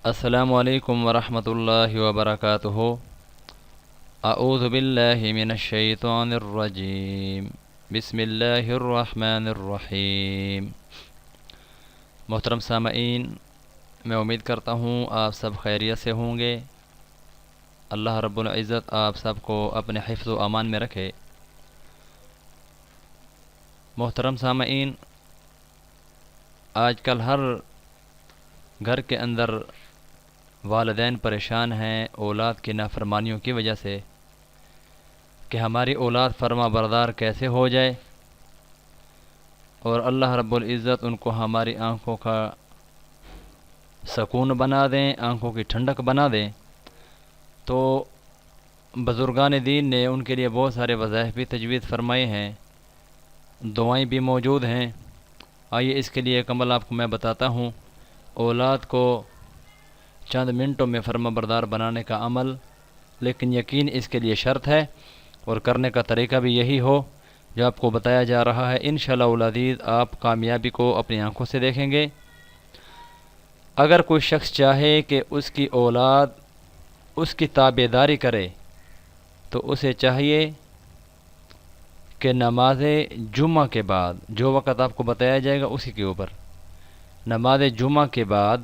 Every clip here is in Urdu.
السلام علیکم ورحمۃ اللہ وبرکاتہ۔ اعوذ باللہ من الشیطان الرجیم، بسم اللہ الرحمن الرحیم۔ محترم سامعین، میں امید کرتا ہوں آپ سب خیریت سے ہوں گے۔ اللہ رب العزت آپ سب کو اپنے حفظ و امان میں رکھے۔ محترم سامعین، آج کل ہر گھر کے اندر والدین پریشان ہیں اولاد کی نافرمانیوں کی وجہ سے کہ ہماری اولاد فرما بردار کیسے ہو جائے اور اللہ رب العزت ان کو ہماری آنکھوں کا سکون بنا دیں، آنکھوں کی ٹھنڈک بنا دیں۔ تو بزرگان دین نے ان کے لیے بہت سارے وظائف بھی تجویز فرمائے ہیں، دعائیں بھی موجود ہیں۔ آئیے اس کے لیے ایک عمل آپ کو میں بتاتا ہوں۔ اولاد کو چند منٹوں میں فرما بردار بنانے کا عمل، لیکن یقین اس کے لیے شرط ہے اور کرنے کا طریقہ بھی یہی ہو جو آپ کو بتایا جا رہا ہے۔ انشاءاللہ العزیز آپ کامیابی کو اپنی آنکھوں سے دیکھیں گے۔ اگر کوئی شخص چاہے کہ اس کی اولاد اس کی تابعداری کرے تو اسے چاہیے کہ نماز جمعہ کے بعد، جو وقت آپ کو بتایا جائے گا اسی کے اوپر، نماز جمعہ کے بعد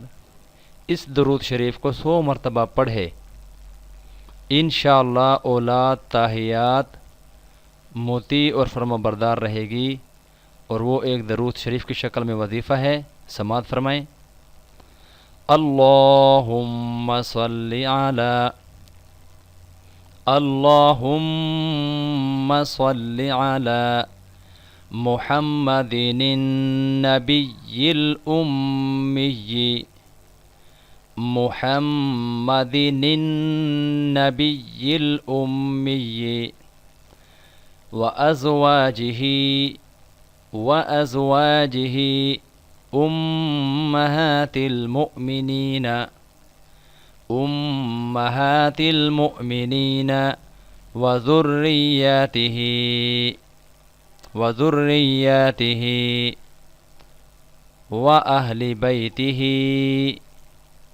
اس درود شریف کو 100 مرتبہ پڑھے۔ انشاءاللہ اولاد طاہیات، مطیع اور فرما بردار رہے گی، اور وہ ایک درود شریف کی شکل میں وظیفہ ہے۔ سماعت فرمائیں۔ اللہم صلی علی محمد النبی الأمی، محمد النبی الأمی وأزواجه أمهات المؤمنين وذرياته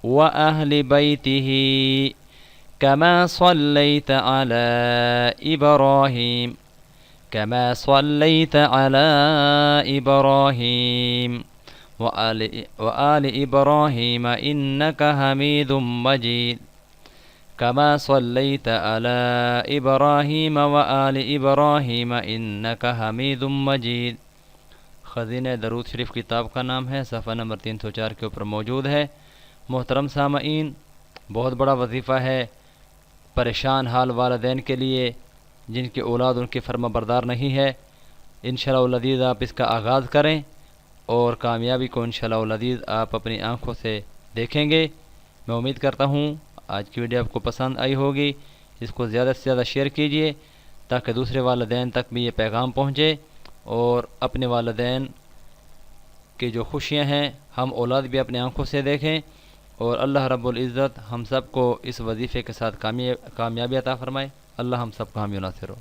وأهل بيته كما صليت على إبراهيم وآل إبراهيم إنك حميد مجيد، كما صليت على إبراهيم وآل إبراهيم إنك حميد مجيد۔ خزینہ درود شریف کتاب کا نام ہے، صفحہ نمبر 304 کے اوپر موجود ہے۔ محترم سامعین، بہت بڑا وظیفہ ہے پریشان حال والدین کے لیے جن کی اولاد ان کی فرما بردار نہیں ہے۔ انشاءاللہ العزیز آپ اس کا آغاز کریں اور کامیابی کو انشاءاللہ العزیز آپ اپنی آنکھوں سے دیکھیں گے۔ میں امید کرتا ہوں آج کی ویڈیو آپ کو پسند آئی ہوگی۔ اس کو زیادہ سے زیادہ شیئر کیجئے تاکہ دوسرے والدین تک بھی یہ پیغام پہنچے، اور اپنے والدین کی جو خوشیاں ہیں ہم اولاد بھی اپنے آنکھوں سے دیکھیں، اور اللہ رب العزت ہم سب کو اس وظیفے کے ساتھ کامیابی عطا فرمائے۔ اللہ ہم سب کا حامی و ناصر ہو۔